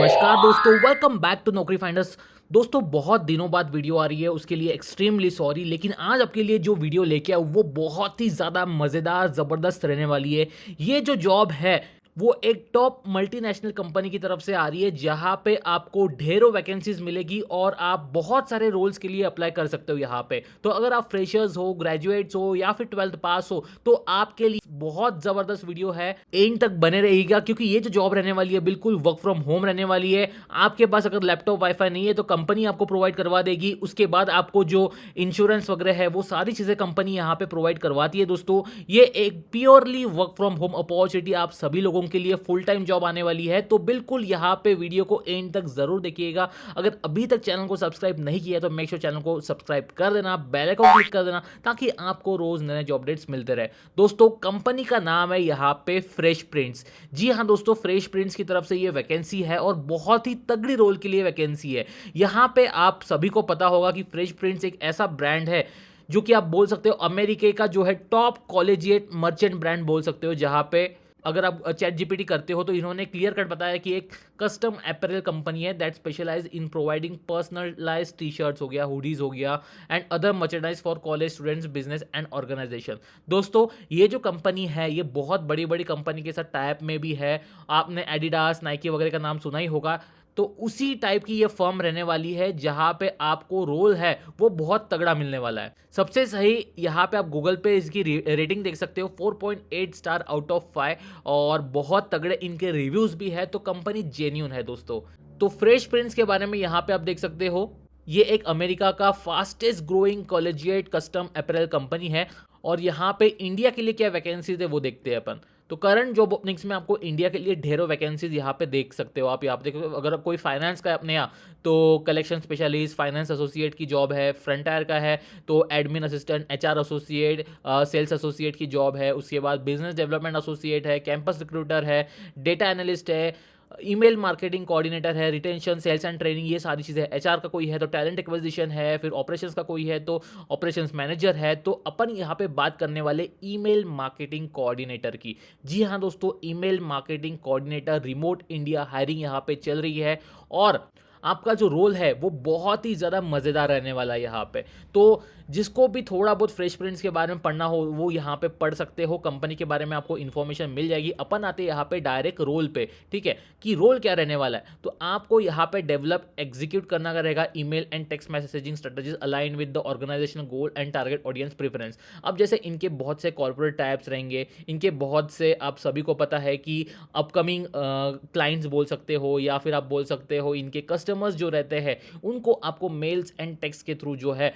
नमस्कार दोस्तों, welcome back to नौकरी फाइंडर्स। दोस्तों बहुत दिनों बाद वीडियो आ रही है, उसके लिए एक्सट्रीमली सॉरी। लेकिन आज आपके लिए जो वीडियो लेके आऊँ वो बहुत ही ज़्यादा मज़ेदार ज़बरदस्त रहने वाली है। ये जो जॉब है वो एक टॉप मल्टीनेशनल कंपनी की तरफ से आ रही है, जहाँ पे आपको ढेरों वैकेंसीज मिलेगी और आप बहुत सारे रोल्स के लिए अप्लाई कर सकते हो यहाँ पे। तो अगर आप फ्रेशर्स हो, ग्रेजुएट्स हो या फिर 12th पास हो तो आपके लिए बहुत ज़बरदस्त वीडियो है। एंड तक बने रहिएगा क्योंकि ये जो जॉब रहने वाली है बिल्कुल वर्क फ्रॉम होम रहने वाली है। आपके पास अगर लैपटॉप वाईफाई नहीं है तो कंपनी आपको प्रोवाइड करवा देगी। उसके बाद आपको जो इंश्योरेंस वगैरह है वो सारी चीज़ें कंपनी यहाँ पे प्रोवाइड करवाती है। दोस्तों ये एक purely work from home opportunity आप सभी लोगों के लिए फुल टाइम जॉब आने वाली है। तो बिल्कुल यहाँ पे वीडियो को एंड तक जरूर देखिएगा। अगर अभी तक चैनल को सब्सक्राइब नहीं किया तो मेक श्योर चैनल को सब्सक्राइब कर देना, बेल आइकन क्लिक कर देना ताकि आपको रोज नए जॉब अपडेट्स मिलते रहे। दोस्तों कंपनी का नाम है यहाँ पे फ्रेश प्रिंट्स। जी हाँ दोस्तों, फ्रेश प्रिंट्स की तरफ से ये वैकेंसी है और बहुत ही तगड़ी रोल के लिए वैकेंसी है। यहाँ पे आप सभी को पता होगा कि फ्रेश प्रिंट्स एक ऐसा ब्रांड है जो कि आप बोल सकते हो अमेरिका का जो है टॉप कॉलेजिएट मर्चेंट ब्रांड बोल सकते हो। जहाँ पे अगर आप चैट जीपीटी करते हो तो इन्होंने क्लियर कट बताया कि एक कस्टम अपैरल कंपनी है that specialize in providing personalize T shirts हो गया, हुडीज हो गया and other merchandise for college students, business and organization. दोस्तों ये जो कंपनी है ये बहुत बड़ी बड़ी कंपनी के साथ टाइप में भी है। आपने एडिडास, नाइकी वगैरह का नाम सुना ही होगा। तो उसी टाइप की ये फर्म रहने वाली है जहां पे आपको रोल है वो बहुत तगड़ा मिलने वाला है। सबसे सही यहाँ पे आप गूगल पे इसकी रेटिंग देख सकते हो, 4.8 स्टार आउट ऑफ 5 और बहुत तगड़े इनके रिव्यूज भी है। तो कंपनी जेन्यून है दोस्तों। तो फ्रेश प्रिंस के बारे में यहाँ पे आप देख सकते हो, ये एक अमेरिका का fastest growing collegiate custom apparel company है। और यहाँ पे इंडिया के लिए क्या वैकेंसीज है वो देखते हैं अपन। तो करंट जॉब ओपनिंग्स में आपको इंडिया के लिए ढेरों वैकेंसीज यहाँ पे देख सकते हो। आप यहाँ पे देखो, अगर कोई फाइनेंस का है अपने यहाँ तो कलेक्शन स्पेशलिस्ट, फाइनेंस एसोसिएट की जॉब है। फ्रंटायर का है तो admin assistant, HR associate, sales associate की जॉब है। उसके बाद बिजनेस डेवलपमेंट एसोसिएट है, कैंपस रिक्रूटर है, डेटा एनालिस्ट है, ईमेल मार्केटिंग कोऑर्डिनेटर है, रिटेंशन, सेल्स एंड ट्रेनिंग, ये सारी चीज़ें। एचआर का कोई है तो टैलेंट एक्विजिशन है, फिर ऑपरेशंस का कोई है तो ऑपरेशंस मैनेजर है। तो अपन यहाँ पे बात करने वाले ईमेल मार्केटिंग कोऑर्डिनेटर की। जी हाँ दोस्तों, email marketing coordinator remote India hiring यहाँ पे चल रही है। और आपका जो रोल है वो बहुत ही ज़्यादा मज़ेदार रहने वाला है यहाँ पे। तो जिसको भी थोड़ा बहुत फ्रेश प्रिंट्स के बारे में पढ़ना हो वो यहाँ पे पढ़ सकते हो। कंपनी के बारे में आपको इन्फॉर्मेशन मिल जाएगी। अपन आते यहाँ पे डायरेक्ट रोल पे, ठीक है, कि रोल क्या रहने वाला है। तो आपको यहाँ पे डेवलप एग्जीक्यूट करना रहेगा email and text messaging strategies align with the organization goal and target audience preference. अब जैसे इनके बहुत से कॉर्पोरेट टाइप्स रहेंगे, इनके बहुत से, आप सभी को पता है कि अपकमिंग क्लाइंट्स बोल सकते हो या फिर आप बोल सकते हो इनके कस्टमर्स जो रहते हैं उनको आपको मेल्स एंड टेक्स्ट के थ्रू जो है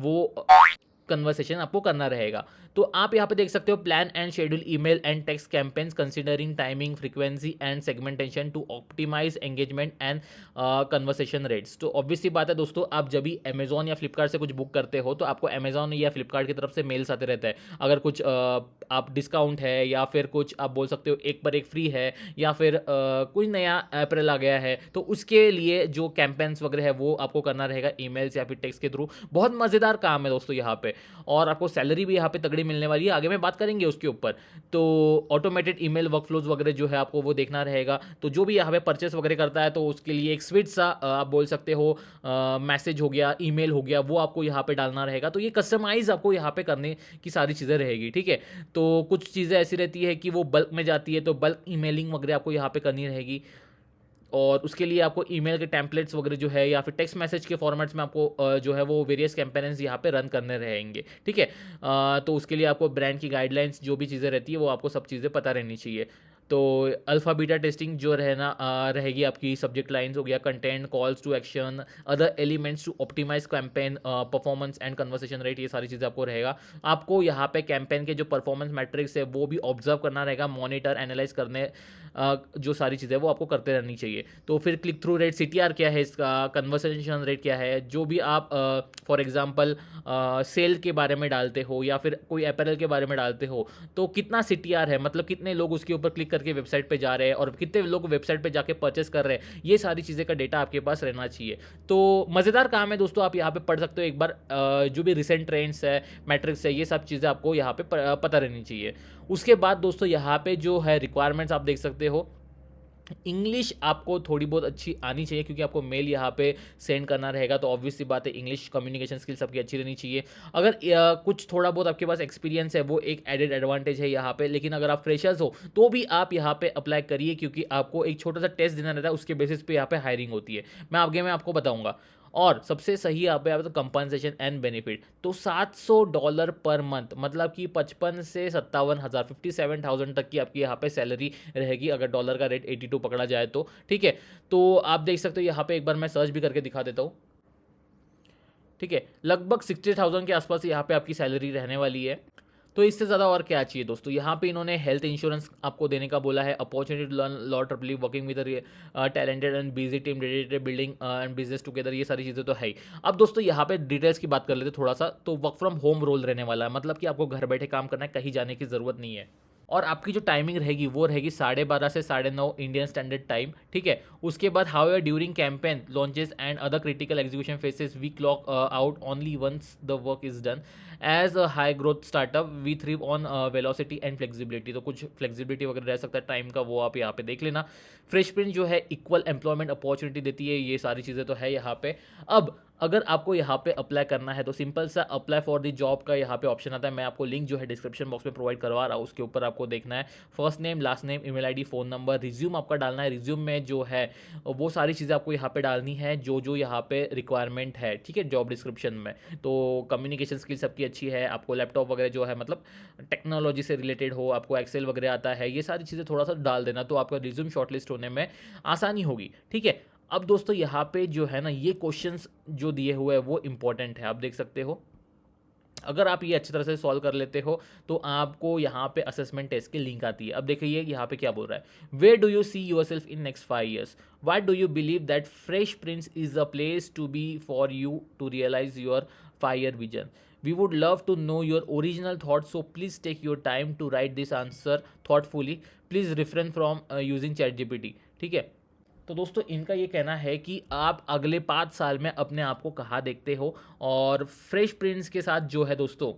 वो कन्वर्सेशन आपको करना रहेगा। तो आप यहाँ पे देख सकते हो plan and schedule email and text campaigns considering timing, frequency and segmentation to optimize engagement and conversation rates. तो ऑब्वियस सी बात है दोस्तों, आप जब भी अमेजॉन या फ्लिपकार्ट से कुछ बुक करते हो तो आपको अमेजॉन या फ्लिपकार्ट की तरफ से मेल्स आते रहते हैं। अगर कुछ आप डिस्काउंट है या फिर कुछ आप बोल सकते हो एक पर एक फ्री है या फिर कोई नया अप्रैल आ गया है तो उसके लिए जो कैंपेन्स वगैरह है वो आपको करना रहेगा ईमेल्स या फिर टेक्स्ट के थ्रू। बहुत मज़ेदार काम है दोस्तों यहाँ पे। और आपको सैलरी भी यहाँ पे तगड़ी मिलने वाली है, आगे में बात करेंगे उसके ऊपर। तो ऑटोमेटेड ईमेल वर्कफ्लोज वगैरह जो है आपको वो देखना रहेगा। तो जो भी यहाँ पे परचेस वगैरह करता है तो उसके लिए एक स्विट सा आप बोल सकते हो मैसेज हो गया, ईमेल हो गया, वो आपको यहाँ पे डालना रहेगा। तो ये कस्टमाइज आपको यहाँ पे करने की सारी चीज़ें रहेगी, ठीक है। तो कुछ चीज़ें ऐसी रहती है कि वो बल्क में जाती है तो बल्क ईमेलिंग वगैरह आपको यहाँ पे करनी रहेगी। और उसके लिए आपको ईमेल के टेम्पलेट्स वगैरह जो है या फिर टेक्स्ट मैसेज के फॉर्मेट्स में आपको जो है वो वेरियस कैंपेन्स यहाँ पे रन करने रहेंगे, ठीक है। तो उसके लिए आपको ब्रांड की गाइडलाइंस जो भी चीज़ें रहती है वो आपको सब चीज़ें पता रहनी चाहिए। तो अल्फा बीटा टेस्टिंग जो रहेगी आपकी, सब्जेक्ट लाइन्स हो गया, content, calls to action, other elements to optimize campaign performance and conversation rate, ये सारी चीज़ें आपको रहेगा। आपको यहाँ पे कैंपेन के जो परफॉर्मेंस मैट्रिक्स है वो भी ऑब्जर्व करना रहेगा, मॉनिटर, एनालाइज करने जो सारी चीज़ें वो आपको करते रहनी चाहिए। तो फिर क्लिक थ्रू रेट, सीटीआर क्या है इसका, कन्वर्सेशन रेट क्या है, जो भी आप फॉर एग्जांपल सेल के बारे में डालते हो या फिर कोई अपैरल के बारे में डालते हो तो कितना सीटीआर है, मतलब कितने लोग उसके ऊपर क्लिक करके वेबसाइट पे जा रहे हैं और कितने लोग वेबसाइट पे जाके परचेस कर रहे हैं, ये सारी चीज़ें का डेटा आपके पास रहना चाहिए। तो मज़ेदार काम है दोस्तों, आप यहाँ पे पढ़ सकते हो एक बार। जो भी रिसेंट ट्रेंड्स है, मैट्रिक्स है, ये सब चीज़ें आपको यहाँ पे पता रहनी चाहिए। उसके बाद दोस्तों यहाँ पे जो है रिक्वायरमेंट्स आप देख सकते हो। इंग्लिश आपको थोड़ी बहुत अच्छी आनी चाहिए, क्योंकि आपको मेल यहाँ पे सेंड करना रहेगा, तो ऑब्वियस सी बात है इंग्लिश कम्युनिकेशन स्किल्स आपकी अच्छी रहनी चाहिए। अगर कुछ थोड़ा बहुत आपके पास एक्सपीरियंस है वो एक एडेड एडवांटेज है यहाँ पे, लेकिन अगर आप फ्रेशर्स हो तो भी आप यहाँ पे अप्लाई करिए, क्योंकि आपको एक छोटा सा टेस्ट देना रहता है, उसके बेसिस पे यहाँ पे हायरिंग होती है। मैं आगे मैं आपको बताऊंगा। और सबसे सही यहाँ पे तो कंपनसेशन एंड बेनिफिट, तो $700 पर मंथ, मतलब कि 55 से 57,000, 57,000 तक की आपकी यहाँ पे सैलरी रहेगी, अगर डॉलर का रेट 82 पकड़ा जाए तो। ठीक है, तो आप देख सकते हो यहाँ पे, एक बार मैं सर्च भी करके दिखा देता हूँ। ठीक है, लगभग 60,000 के आसपास यहाँ पे आपकी सैलरी रहने वाली है। तो इससे ज़्यादा और क्या चाहिए दोस्तों। यहाँ पे इन्होंने हेल्थ इंश्योरेंस आपको देने का बोला है, opportunity to learn lot triply, working with talented and busy team dedicated, building and business together, ये सारी चीज़ें तो है ही। अब दोस्तों यहाँ पे डिटेल्स की बात कर लेते थोड़ा सा। तो वर्क फ्रॉम होम रोल रहने वाला है, मतलब कि आपको घर बैठे काम करना है, कहीं जाने की ज़रूरत नहीं है। और आपकी जो टाइमिंग रहेगी वो रहेगी 12:30 से 9:30 इंडियन स्टैंडर्ड टाइम। ठीक है, उसके बाद however during campaign launches and other critical execution phases we clock out only once the work is done. As a high growth startup we thrive on velocity and flexibility, तो कुछ flexibility वगैरह रह सकता है टाइम का, वो आप यहाँ पे देख लेना। फ्रेश प्रिंट जो है इक्वल एम्प्लॉयमेंट अपॉर्चुनिटी देती है, ये सारी चीज़ें तो है यहाँ पे। अब अगर आपको यहाँ पे अप्लाई करना है तो सिंपल सा अप्लाई फॉर द जॉब का यहाँ पे ऑप्शन आता है। मैं आपको लिंक जो है डिस्क्रिप्शन बॉक्स में प्रोवाइड करवा रहा हूँ, उसके ऊपर आपको देखना है first name, last name, email ID, phone number, resume आपका डालना है। रिज्यूम में जो है वो सारी चीज़ें आपको यहाँ पे डालनी है जो जो यहाँ पे रिक्वायरमेंट है। ठीक है, जॉब डिस्क्रिप्शन में तो कम्युनिकेशन स्किल्स आपकी अच्छी है, आपको लैपटॉप वगैरह जो है मतलब टेक्नोलॉजी से रिलेटेड हो, आपको एक्सेल वगैरह आता है, ये सारी चीज़ें थोड़ा सा डाल देना, तो आपका रिज्यूम शॉर्टलिस्ट होने में आसानी होगी। ठीक है, अब दोस्तों यहाँ पे जो है ना ये क्वेश्चंस जो दिए हुए हैं वो इंपॉर्टेंट है, आप देख सकते हो। अगर आप ये अच्छी तरह से सॉल्व कर लेते हो तो आपको यहाँ पे असेसमेंट टेस्ट की लिंक आती है। अब देखिए यहाँ पे क्या बोल रहा है, where do you see yourself in next 5 years, why do you believe that fresh prints is a place to be for you to realise your 5 year vision. We would love to know your original thoughts, so please take your time to write this answer thoughtfully. Please refrain from using ChatGPT. ठीक है, तो दोस्तों इनका ये कहना है कि आप अगले 5 साल में अपने आप को कहाँ देखते हो, और फ्रेश प्रिंस के साथ जो है दोस्तों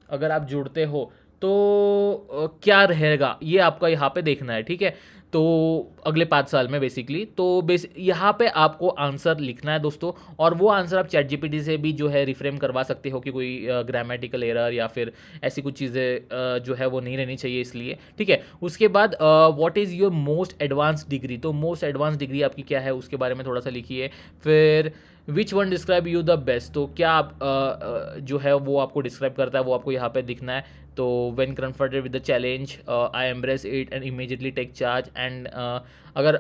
अगर आप जुड़ते हो तो क्या रहेगा ये आपका यहाँ पे देखना है। ठीक है, तो अगले 5 साल में बेसिकली तो यहाँ पे आपको आंसर लिखना है दोस्तों, और वो आंसर आप चैट जीपीटी से भी जो है रिफ्रेम करवा सकते हो कि कोई ग्रामेटिकल एरर या फिर ऐसी कुछ चीज़ें जो है वो नहीं रहनी चाहिए इसलिए। ठीक है, उसके बाद what is your most advance degree, तो मोस्ट एडवांस डिग्री आपकी क्या है उसके बारे में थोड़ा सा लिखिए। फिर which one describe you the best, तो क्या आप जो है वो आपको डिस्क्राइब करता है वो आपको यहाँ पे दिखना है। तो when confronted with the challenge I embrace it and immediately take charge and अगर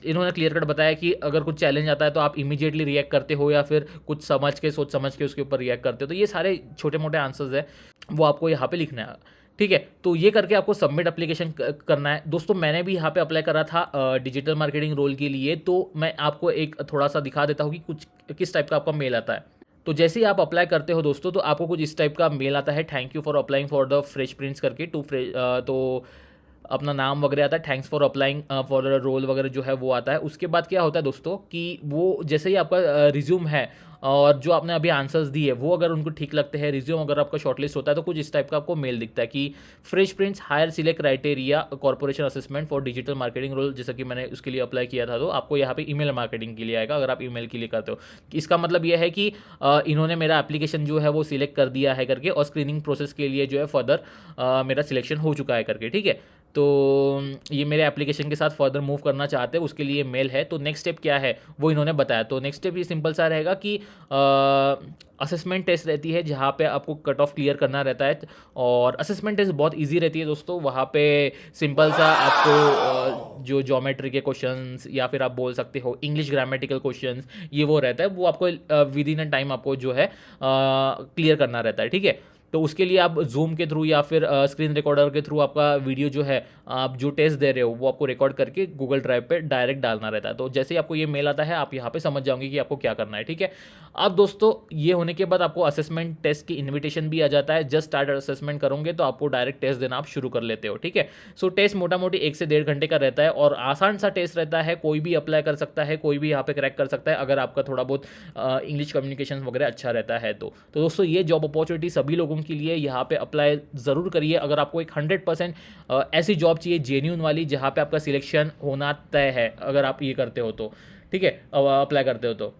इन्होंने क्लियर कट बताया कि अगर कुछ चैलेंज आता है तो आप इमीडिएटली रिएक्ट करते हो या फिर कुछ समझ के सोच समझ के उसके ऊपर रिएक्ट करते हो। तो ये सारे छोटे मोटे आंसर्स है वो आपको यहाँ पे लिखना है। ठीक है, तो ये करके आपको सबमिट एप्लीकेशन करना है। दोस्तों मैंने भी यहाँ पे अप्लाई करा था डिजिटल मार्केटिंग रोल के लिए, तो मैं आपको एक थोड़ा सा दिखा देता हूँ कि कुछ किस टाइप का आपका मेल आता है। तो जैसे ही आप अप्लाई करते हो दोस्तों तो आपको कुछ इस टाइप का मेल आता है, thank you for applying for the fresh prints करके तो अपना नाम वगैरह आता है, thanks for applying for the role वगैरह जो है वो आता है। उसके बाद क्या होता है दोस्तों कि वो जैसे ही आपका रिज्यूम है और जो आपने अभी आंसर्स दिए वो अगर उनको ठीक लगते हैं, रिज्यूम अगर आपका शॉर्टलिस्ट होता है तो कुछ इस टाइप का आपको मेल दिखता है कि fresh prints hire select criteria corporation assessment for digital marketing role, जैसा कि मैंने उसके लिए अप्लाई किया था। तो आपको यहाँ पे ईमेल मार्केटिंग के लिए आएगा अगर आप ईमेल के लिए करते हो। इसका मतलब यह है कि इन्होंने मेरा एप्लीकेशन जो है वो सिलेक्ट कर दिया है करके, और स्क्रीनिंग प्रोसेस के लिए जो है फर्दर मेरा सिलेक्शन हो चुका है करके। ठीक है, तो ये मेरे एप्लीकेशन के साथ फर्दर मूव करना चाहते हैं उसके लिए मेल है। तो नेक्स्ट स्टेप क्या है वो इन्होंने बताया। तो नेक्स्ट स्टेप ये सिंपल सा रहेगा कि असेसमेंट टेस्ट रहती है जहाँ पे आपको कट ऑफ क्लियर करना रहता है, और असेसमेंट टेस्ट बहुत इजी रहती है दोस्तों। वहाँ पे सिंपल सा आपको जो ज्योमेट्री के क्वेश्चंस या फिर आप बोल सकते हो इंग्लिश ग्रामेटिकल क्वेश्चंस ये वो रहता है, वो आपको विद इन अ टाइम आपको जो है क्लियर करना रहता है। ठीक है, तो उसके लिए आप जूम के थ्रू या फिर स्क्रीन रिकॉर्डर के थ्रू आपका वीडियो जो है आप जो टेस्ट दे रहे हो वो आपको रिकॉर्ड करके गूगल ड्राइव पे डायरेक्ट डालना रहता है। तो जैसे ही आपको ये मेल आता है आप यहाँ पे समझ जाओगे कि आपको क्या करना है। ठीक है, अब दोस्तों ये होने के बाद आपको असेसमेंट टेस्ट की इन्विटेशन भी आ जाता है। जस्ट स्टार्ट असेसमेंट करोगे तो आपको डायरेक्ट टेस्ट देना आप शुरू कर लेते हो। ठीक है, सो टेस्ट मोटा मोटी 1 से 1.5 घंटे का रहता है और आसान सा टेस्ट रहता है, कोई भी अप्लाई कर सकता है, कोई भी यहाँ पे क्रैक कर सकता है अगर आपका थोड़ा बहुत इंग्लिश कम्युनिकेशन वगैरह अच्छा रहता है। तो दोस्तों ये जॉब अपॉर्चुनिटी सभी लोगों के लिए, यहाँ पे अप्लाई ज़रूर करिए। अगर आपको एक 100% ऐसी जॉब जॉब चाहिए जेन्यून वाली, जहाँ पे आपका सिलेक्शन होना तय है अगर आप ये करते हो तो, ठीक है, अप्लाई करते हो तो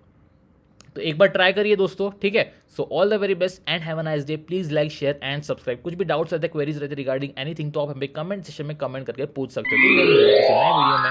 एक बार ट्राई करिए दोस्तों, ठीक है। So all the very best and have a nice day. Please like share and subscribe. कुछ भी डाउट्स रहते, क्वेरीज रहते रिगार्डिंग एनीथिंग तो आप हमें कमेंट सेक्शन में कमेंट करके पूछ सकते हो। तो किसी नए वीडियो में।